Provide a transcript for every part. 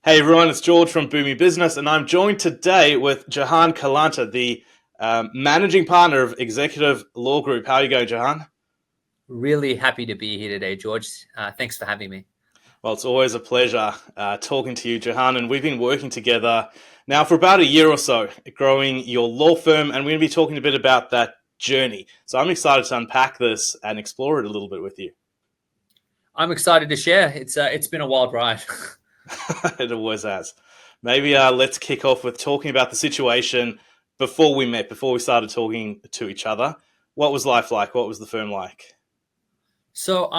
Hey everyone, it's George from Boomy Business, and I'm joined today with Jahan Kalanta, the managing partner of Executive Law Group. How are you going, Jahan? Really happy to be here today, George. Thanks for having me. Well, it's always a pleasure talking to you, Jahan, and we've been working together now for about a year or so, growing your law firm, and we're going to be talking a bit about that journey. So I'm excited to unpack this and explore it a little bit with you. I'm excited to share. It's been a wild ride. It always has. Maybe let's kick off with talking about the situation before we met, before we started talking to each other. What was life like? What was the firm like? So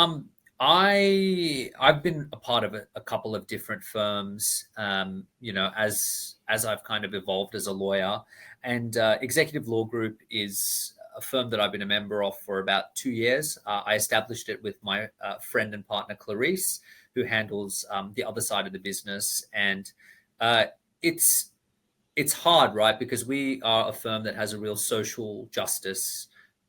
I've been a part of a couple of different firms. As I've kind of evolved as a lawyer, and Executive Law Group is a firm that I've been a member of for about 2 years. I established it with my friend and partner Clarice, who handles the other side of the business, and uh, it's it's hard, right? Because we are a firm that has a real social justice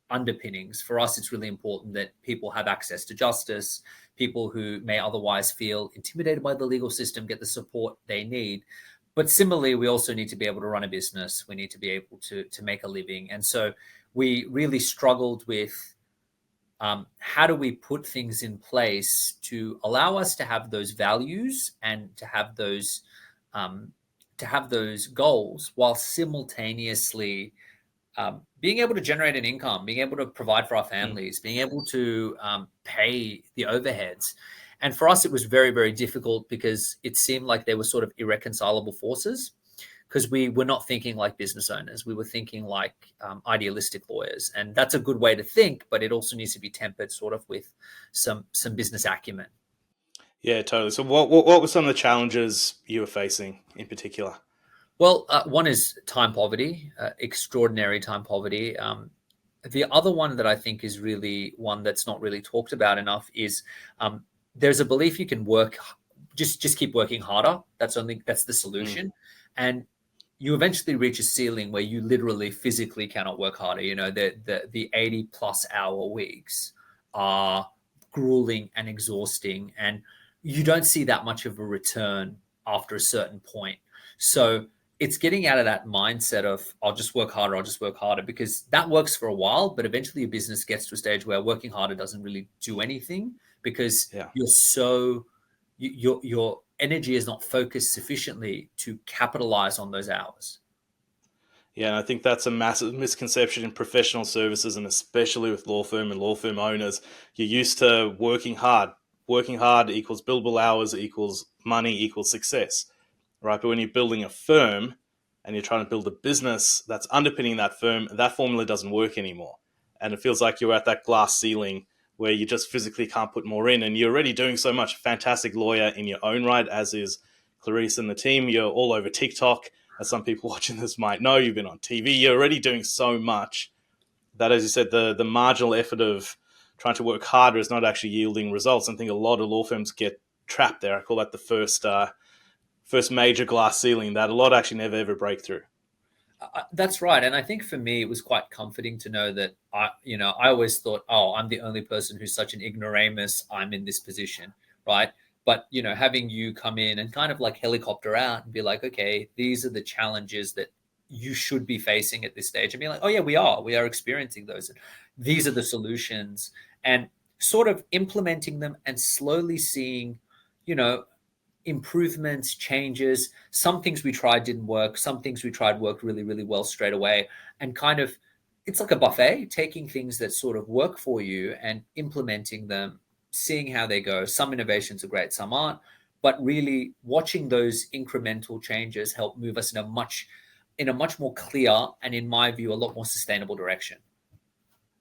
underpinnings. For us, it's really important that people have access to justice. People who may otherwise feel intimidated by the legal system get the support they need. But similarly, we also need to be able to run a business. We need to be able to make a living. And so we really struggled with how do we put things in place to allow us to have those values and um, to have those goals while simultaneously being able to generate an income, being able to provide for our Mm. families, being able to pay the overheads. And for us, it was very, very difficult because it seemed like they were sort of irreconcilable forces because we were not thinking like business owners. We were thinking like idealistic lawyers, and that's a good way to think, but it also needs to be tempered sort of with some business acumen. Yeah, totally. So, what were some of the challenges you were facing in particular? Well, one is time poverty, extraordinary time poverty. The other one that I think is really one that's not really talked about enough is um, there's a belief you can work, just keep working harder. That's the Mm. solution, and you eventually reach a ceiling where you literally physically cannot work harder. You know, the 80+ hour weeks are grueling and exhausting, and you don't see that much of a return after a certain point. So it's getting out of that mindset of I'll just work harder, because that works for a while, but eventually your business gets to a stage where working harder doesn't really do anything because Yeah. your energy is not focused sufficiently to capitalize on those hours. Yeah, and I think that's a massive misconception in professional services, and especially with law firm and law firm owners. You're used to working hard. Working hard equals billable hours equals money equals success, right? But when you're building a firm and you're trying to build a business that's underpinning that firm, that formula doesn't work anymore. And it feels like you're at that glass ceiling where you just physically can't put more in. And you're already doing so much. Fantastic lawyer in your own right, as is Clarice and the team. You're all over TikTok, as some people watching this might know. You've been on TV. You're already doing so much that, as you said, the marginal effort of trying to work harder is not actually yielding results. I think a lot of law firms get trapped there. I call that the first major glass ceiling that a lot actually never ever break through. That's right, and I think for me it was quite comforting to know that I always thought, oh, I'm the only person who's such an ignoramus. I'm in this position, right? But having you come in and kind of like helicopter out and be like, okay, these are the challenges that you should be facing at this stage, and be like, oh yeah, we are experiencing those. These are the solutions, and sort of implementing them and slowly seeing, you know, improvements, changes. Some things we tried didn't work. Some things we tried worked really, really well straight away. And kind of, it's like a buffet, taking things that sort of work for you and implementing them, seeing how they go. Some innovations are great, some aren't. But really watching those incremental changes help move us in a much more clear and, in my view, a lot more sustainable direction.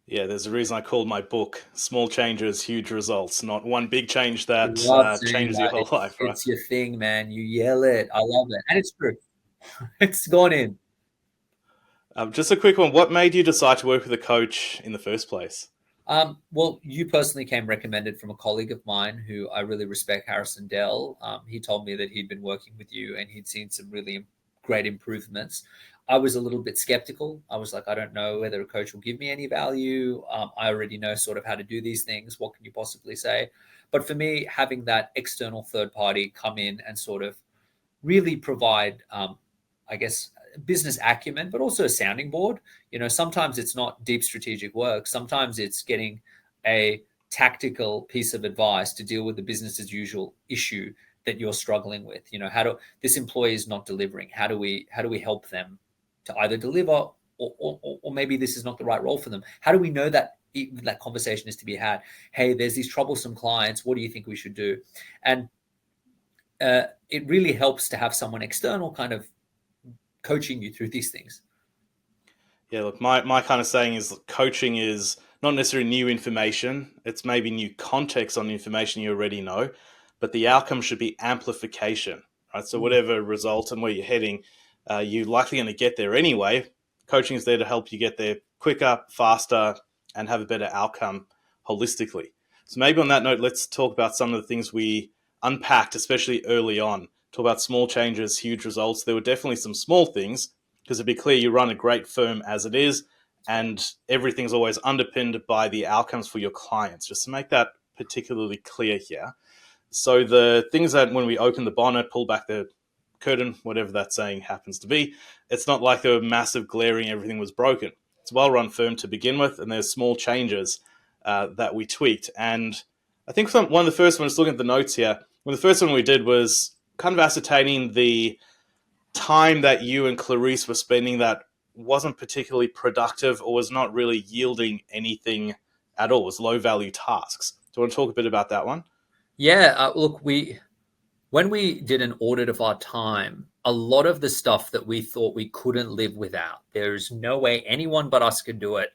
Yeah, there's a reason I called my book "Small Changes, Huge Results," not one big change I that love saying changes your that. whole It's life, right? it's your thing, man. You yell it. I love it. And it's true. It's gone in. Just a quick one: what made you decide to work with a coach in the first place? Well, you personally came recommended from a colleague of mine who I really respect, Harrison Dell. He told me that he'd been working with you and he'd seen some really great improvements. I was a little bit skeptical. I was like, I don't know whether a coach will give me any value. I already know sort of how to do these things. What can you possibly say? But for me, having that external third party come in and sort of really provide, I guess, business acumen, but also a sounding board. Sometimes it's not deep strategic work. Sometimes it's getting a tactical piece of advice to deal with the business as usual issue that you're struggling with. This employee is not delivering. How do we help them to either deliver, or maybe this is not the right role for them? How do we know that that conversation is to be had? Hey, there's these troublesome clients. What do you think we should do? And it really helps to have someone external kind of coaching you through these things. Yeah, look, my kind of saying is coaching is not necessarily new information. It's maybe new context on the information you already know, but the outcome should be amplification, right? So whatever result and where you're heading, you're likely going to get there anyway. Coaching is there to help you get there quicker, faster, and have a better outcome holistically. So maybe on that note, let's talk about some of the things we unpacked, especially early on. Talk about small changes, huge results. There were definitely some small things, because to be clear, you run a great firm as it is, and everything's always underpinned by the outcomes for your clients, just to make that particularly clear here. So the things that when we open the bonnet, pull back the curtain, whatever that saying happens to be, it's not like there were massive glaring, everything was broken. It's a well-run firm to begin with, and there's small changes that we tweaked. And I think one of the first ones, looking at the notes here, the first one we did was kind of ascertaining the time that you and Clarice were spending that wasn't particularly productive or was not really yielding anything at all. It was low-value tasks. Do you want to talk a bit about that one? Yeah, look, when we did an audit of our time, a lot of the stuff that we thought we couldn't live without, there's no way anyone but us could do it,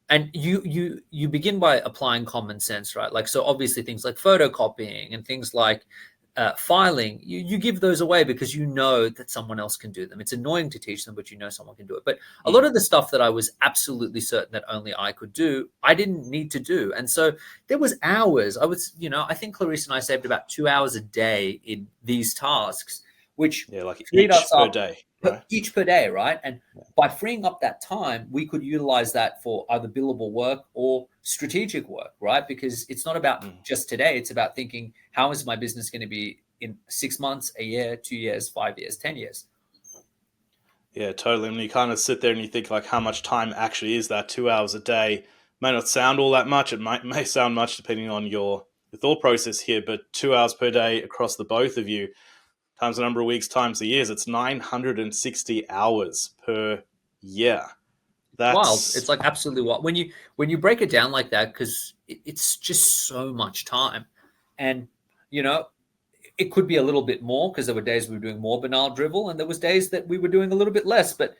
and you begin by applying common sense, right? Like, so obviously things like photocopying and things like filing, you give those away because you know that someone else can do them. It's annoying to teach them, but you know someone can do it. But a lot of the stuff that I was absolutely certain that only I could do, I didn't need to do. And so there was hours. I think Clarice and I saved about 2 hours a day in these tasks, which like freed each us per up day, right? each per day, right? And by freeing up that time, we could utilize that for either billable work or strategic work, right? Because it's not about just today. It's about thinking, how is my business going to be in 6 months, a year, 2 years, 5 years, 10 years? Yeah, totally. And you kind of sit there and you think, like, how much time actually is that? 2 hours a day may not sound all that much. It may sound much depending on your thought process here, but 2 hours per day across the both of you, times the number of weeks, times the years, it's 960 hours per year. It's wild. It's like absolutely wild when you break it down like that, because it's just so much time. And it could be a little bit more, because there were days we were doing more banal drivel, and there was days that we were doing a little bit less. But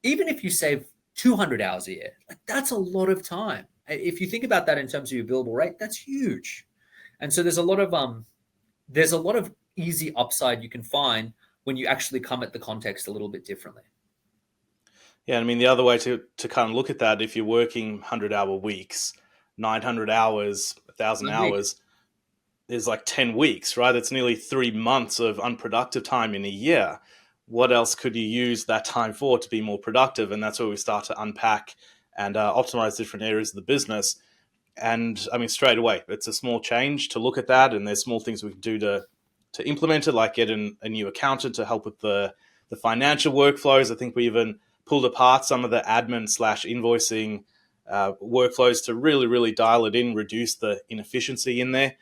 even if you save 200 hours a year, like, that's a lot of time. If you think about that in terms of your billable rate, that's huge. And so there's a lot of easy upside you can find when you actually come at the context a little bit differently. Yeah, I mean, the other way to kind of look at that, if you're working 100-hour weeks, 900 hours, 1,000 hours, is like 10 weeks, right? It's nearly 3 months of unproductive time in a year. What else could you use that time for to be more productive? And that's where we start to unpack and optimize different areas of the business. And I mean, straight away, it's a small change to look at that. And there's small things we can do to implement it, like get a new accountant to help with the financial workflows. I think we even pulled apart some of the admin/invoicing workflows to really, really dial it in, reduce the inefficiency in there.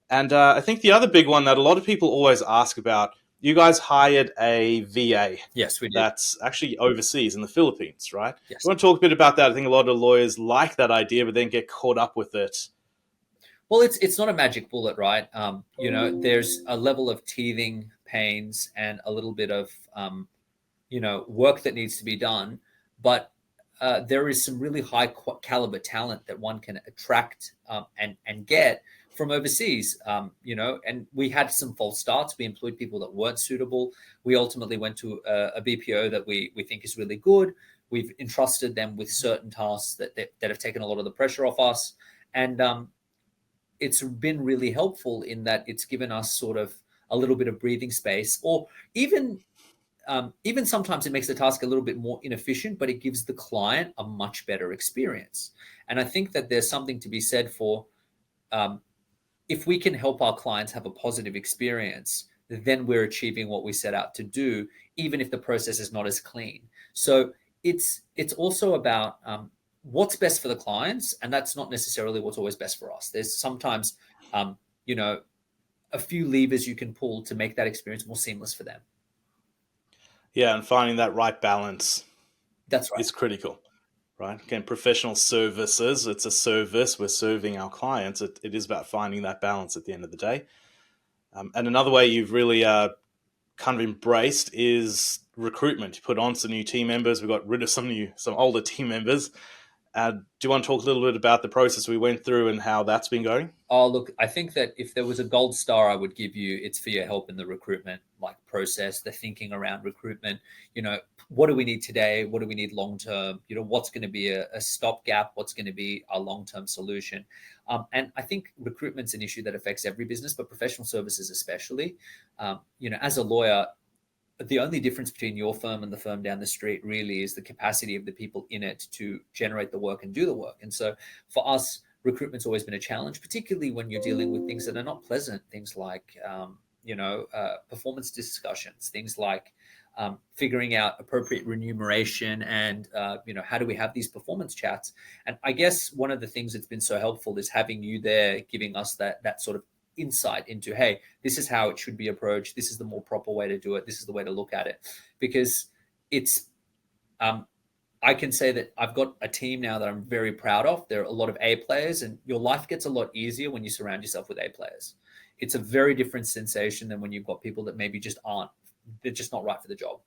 And I think the other big one that a lot of people always ask about, you guys hired a VA. Yes, we did. That's actually overseas in the Philippines, right? Yes. You want to talk a bit about that? I think a lot of lawyers like that idea, but then get caught up with it. Well, it's not a magic bullet, right? There's a level of teething pains and a little bit of work that needs to be done, but there is some really high caliber talent that one can attract and get from overseas, and we had some false starts. We employed people that weren't suitable. We ultimately went to a BPO that we think is really good. We've entrusted them with certain tasks that have taken a lot of the pressure off us, and it's been really helpful in that it's given us sort of a little bit of breathing space, or even sometimes it makes the task a little bit more inefficient, but it gives the client a much better experience. And I think that there's something to be said for if we can help our clients have a positive experience, then we're achieving what we set out to do, even if the process is not as clean. So it's also about what's best for the clients, and that's not necessarily what's always best for us. There's sometimes um, you know a few levers you can pull to make that experience more seamless for them. Yeah, and finding that right balance That's right. is critical, right? Again, professional services, it's a service. We're serving our clients. It is about finding that balance at the end of the day. And another way you've really kind of embraced is recruitment. You put on some new team members. We got rid of some older team members. Do you want to talk a little bit about the process we went through and how that's been going? Oh, look, I think that if there was a gold star I would give you, it's for your help in the recruitment like process, the thinking around recruitment. You know, what do we need today? What do we need long term? You know, what's going to be a stopgap? What's going to be a long term solution? And I think recruitment's an issue that affects every business, but professional services especially. You know, as a lawyer, the only difference between your firm and the firm down the street really is the capacity of the people in it to generate the work and do the work. And so for us, recruitment's always been a challenge, particularly when you're dealing with things that are not pleasant, things like performance discussions, things like figuring out appropriate remuneration, and how do we have these performance chats. And I guess one of the things that's been so helpful is having you there, giving us that sort of insight into, hey, this is how it should be approached, this is the more proper way to do it, this is the way to look at it. Because it's I can say that I've got a team now that I'm very proud of. There are a lot of A players, and your life gets a lot easier when you surround yourself with A players. It's a very different sensation than when you've got people that maybe just aren't, they're just not right for the job.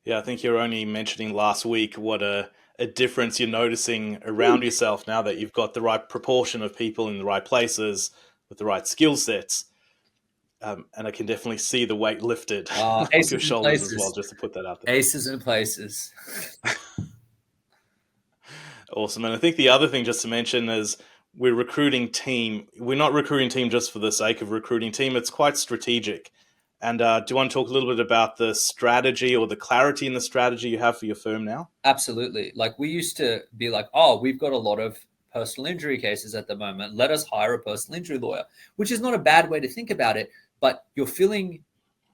Yeah, I think you're only mentioning last week what a difference you're noticing around yourself now that you've got the right proportion of people in the right places with the right skill sets. And I can definitely see the weight lifted off your Aces in shoulders as well, places. just to put that out there. Aces in places. Awesome. And I think the other thing just to mention is we're recruiting team. We're not recruiting team just for the sake of recruiting team. It's quite strategic. And do you want to talk a little bit about the strategy or the clarity in the strategy you have for your firm now? Absolutely. Like we used to be like, oh, we've got a lot of personal injury cases at the moment. Let us hire a personal injury lawyer, which is not a bad way to think about it. But you're feeling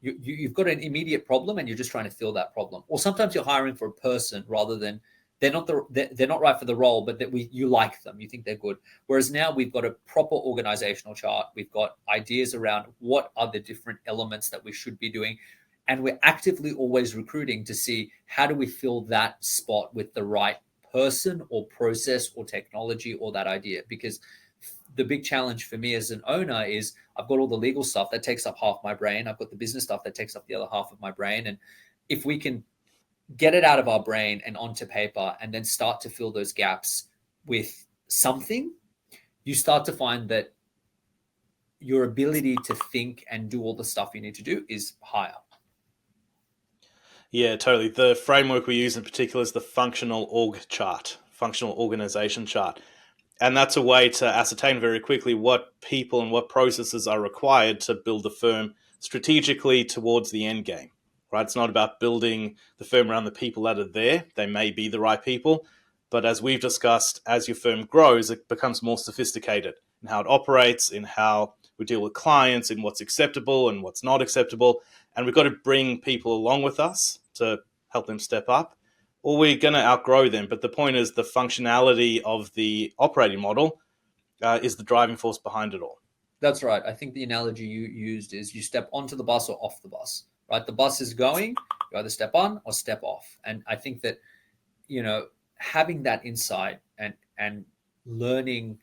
you've got an immediate problem and you're just trying to fill that problem. Or sometimes you're hiring for a person rather than they're not right for the role, but that you like them, you think they're good. Whereas now we've got a proper organizational chart. We've got ideas around what are the different elements that we should be doing. And we're actively always recruiting to see how do we fill that spot with the right person or process or technology or that idea. Because the big challenge for me as an owner is I've got all the legal stuff that takes up half my brain. I've got the business stuff that takes up the other half of my brain. And if we can get it out of our brain and onto paper and then start to fill those gaps with something, you start to find that your ability to think and do all the stuff you need to do is higher. Yeah, totally. The framework we use in particular is the functional org chart, functional organization chart. And that's a way to ascertain very quickly what people and what processes are required to build the firm strategically towards the end game. Right? It's not about building the firm around the people that are there. They may be the right people, but as we've discussed, as your firm grows, it becomes more sophisticated in how it operates, in how we deal with clients, in what's acceptable and what's not acceptable. And we've got to bring people along with us to help them step up, or we're going to outgrow them. But the point is the functionality of the operating model is the driving force behind it all. That's right. I think the analogy you used is you step onto the bus or off the bus, right? The bus is going, you either step on or step off. And I think that, having that insight and learning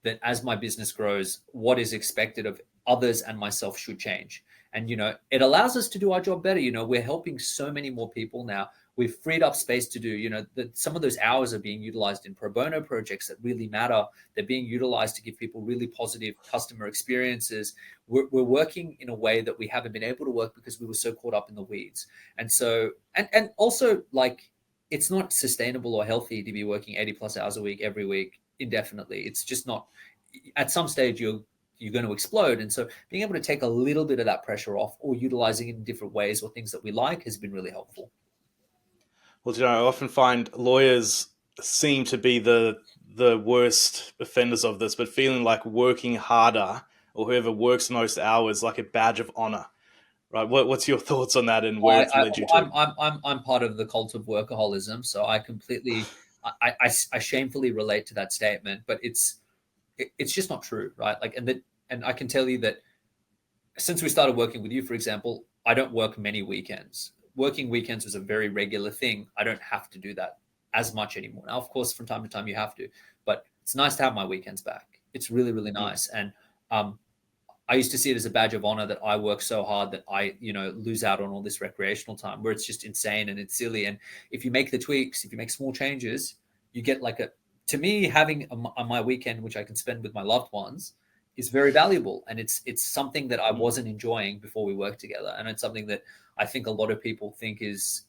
that as my business grows, what is expected of others and myself should change. And, it allows us to do our job better. We're helping so many more people now. We've freed up space to do, that some of those hours are being utilized in pro bono projects that really matter. They're being utilized to give people really positive customer experiences. We're working in a way that we haven't been able to work because we were so caught up in the weeds. And so, and also like, it's not sustainable or healthy to be working 80 plus hours a week, every week, indefinitely. It's just not, at some stage you're going to explode. And so being able to take a little bit of that pressure off or utilizing it in different ways or things that we like has been really helpful. Well, I often find lawyers seem to be the worst offenders of this, but feeling like working harder or whoever works the most hours like a badge of honor, right? What's your thoughts on that and where it's led you to? I'm part of the cult of workaholism, so I completely, I shamefully relate to that statement, but it's just not true, right? Like, and I can tell you that since we started working with you, for example, I don't work many weekends. Working weekends was a very regular thing. I don't have to do that as much anymore. Now, of course, from time to time you have to, but it's nice to have my weekends back. It's really, really nice. And I used to see it as a badge of honor that I work so hard that I, lose out on all this recreational time where it's just insane and it's silly. And if you make the tweaks, if you make small changes, you get to me, having my weekend, which I can spend with my loved ones, is very valuable. And it's something that I wasn't enjoying before we worked together. And it's something that I think a lot of people think is,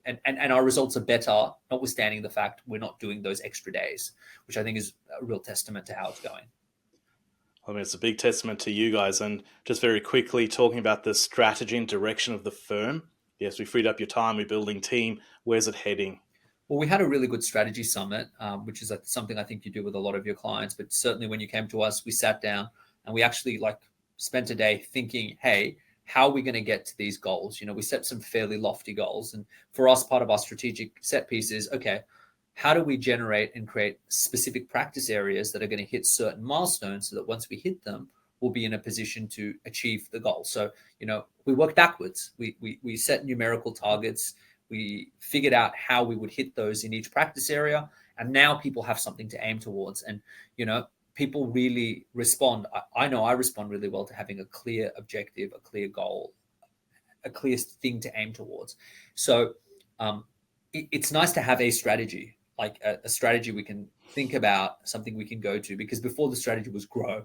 and our results are better, notwithstanding the fact we're not doing those extra days, which I think is a real testament to how it's going. I mean, it's a big testament to you guys. And just very quickly, talking about the strategy and direction of the firm. Yes, we freed up your time. We're building team. Where's it heading? Well, we had a really good strategy summit, which is something I think you do with a lot of your clients. But certainly when you came to us, we sat down and we actually spent a day thinking, hey, how are we going to get to these goals? We set some fairly lofty goals. And for us, part of our strategic set piece is, okay, how do we generate and create specific practice areas that are going to hit certain milestones so that once we hit them, we'll be in a position to achieve the goal. So, we work backwards. We set numerical targets. We figured out how we would hit those in each practice area. And now people have something to aim towards. And, people really respond. I know I respond really well to having a clear objective, a clear goal, a clear thing to aim towards. So it's nice to have a strategy, like a strategy we can think about, something we can go to, because before the strategy was grow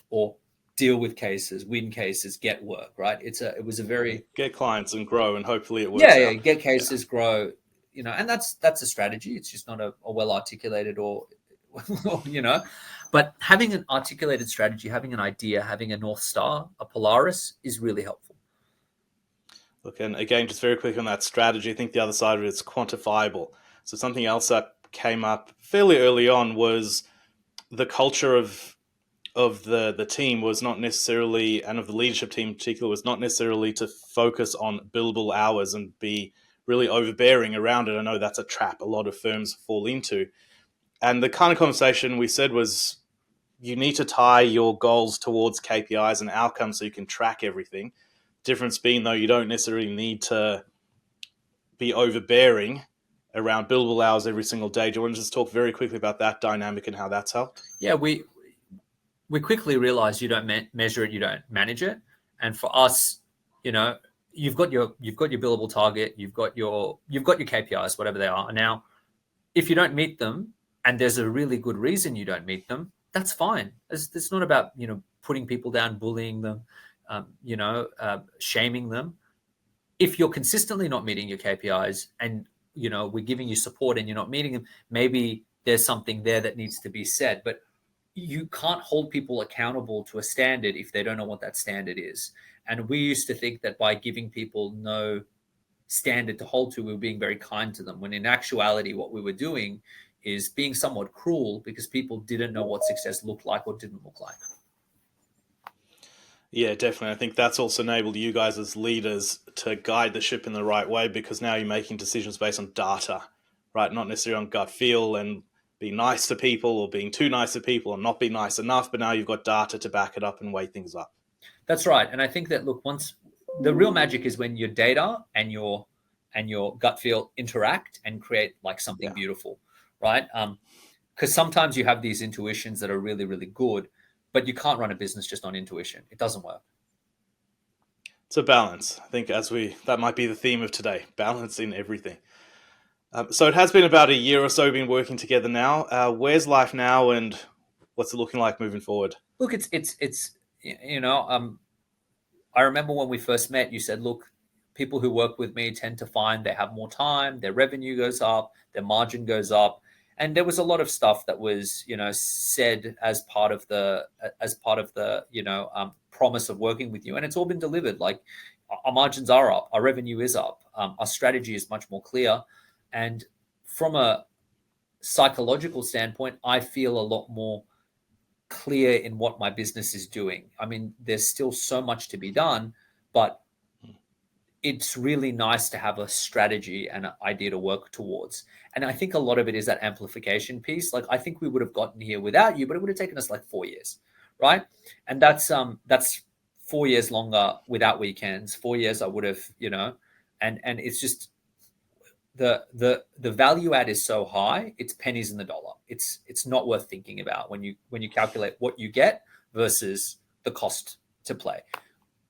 or deal with cases, win cases, get work, right? It was a very get clients and grow, and hopefully it works out. Get cases, grow, and that's a strategy. It's just not a well articulated or but having an articulated strategy, having an idea, having a North Star, a Polaris is really helpful. Look, and again, just very quick on that strategy, I think the other side of it is quantifiable. So something else that came up fairly early on was the culture of the team was not necessarily, and of the leadership team in particular, was not necessarily to focus on billable hours and be really overbearing around it. I know that's a trap a lot of firms fall into. And the kind of conversation we said was, you need to tie your goals towards KPIs and outcomes so you can track everything. Difference being, though, you don't necessarily need to be overbearing around billable hours every single day. Do you want to just talk very quickly about that dynamic and how that's helped? Yeah, we quickly realized you don't measure it, you don't manage it. And for us, you've got your billable target, you've got your KPIs, whatever they are. Now, if you don't meet them, and there's a really good reason you don't meet them, that's fine. It's not about putting people down, bullying them, shaming them. If you're consistently not meeting your KPIs, and we're giving you support and you're not meeting them, maybe there's something there that needs to be said. But you can't hold people accountable to a standard if they don't know what that standard is. And we used to think that by giving people no standard to hold to, we were being very kind to them, when in actuality, what we were doing is being somewhat cruel, because people didn't know what success looked like or didn't look like. Yeah, definitely. I think that's also enabled you guys as leaders to guide the ship in the right way, because now you're making decisions based on data, right? Not necessarily on gut feel and being nice to people or being too nice to people or not being nice enough, but now you've got data to back it up and weigh things up. That's right. And I think that, look, once the real magic is when your data and your gut feel interact and create something beautiful, right? Because sometimes you have these intuitions that are really, really good, but you can't run a business just on intuition. It doesn't work. It's a balance. I think that might be the theme of today, balance in everything. So it has been about a year or so we've been working together now. Where's life now, and what's it looking like moving forward? Look, I remember when we first met, you said, look, people who work with me tend to find they have more time, their revenue goes up, their margin goes up. And there was a lot of stuff that was, said as part of the promise of working with you, and it's all been delivered. Like, our margins are up, our revenue is up, our strategy is much more clear, and from a psychological standpoint, I feel a lot more clear in what my business is doing. I mean, there's still so much to be done, but it's really nice to have a strategy and an idea to work towards. And I think a lot of it is that amplification piece. Like, I think we would have gotten here without you, but it would have taken us like 4 years, right? And that's 4 years longer without weekends. 4 years I would have, and it's just the value add is so high, it's pennies in the dollar. It's not worth thinking about when you calculate what you get versus the cost to play.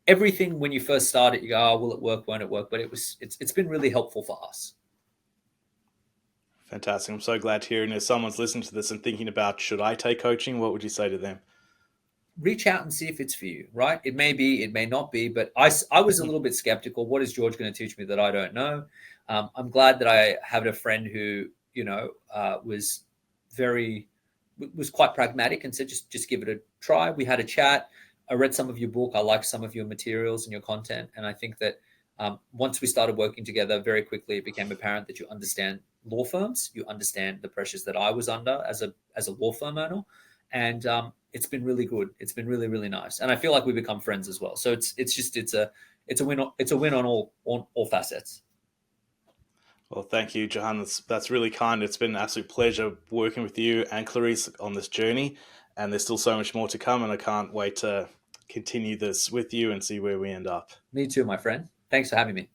Everything when you first start it, you go, oh, will it work? Won't it work? But it's been really helpful for us. Fantastic. I'm so glad to hear. And if someone's listening to this and thinking about, should I take coaching? What would you say to them? Reach out and see if it's for you, right? It may be, it may not be, but I was a little bit skeptical. What is George going to teach me that I don't know? I'm glad that I have a friend who, was quite pragmatic and said, just give it a try. We had a chat. I read some of your book. I liked some of your materials and your content. And I think that once we started working together, very quickly, it became apparent that you understand law firms. You understand the pressures that I was under as a law firm owner. And it's been really good. It's been really, really nice. And I feel like we become friends as well. So it's a win on all facets. Well, thank you, Johan. That's really kind. It's been an absolute pleasure working with you and Clarice on this journey. And there's still so much more to come. And I can't wait to continue this with you and see where we end up. Me too, my friend. Thanks for having me.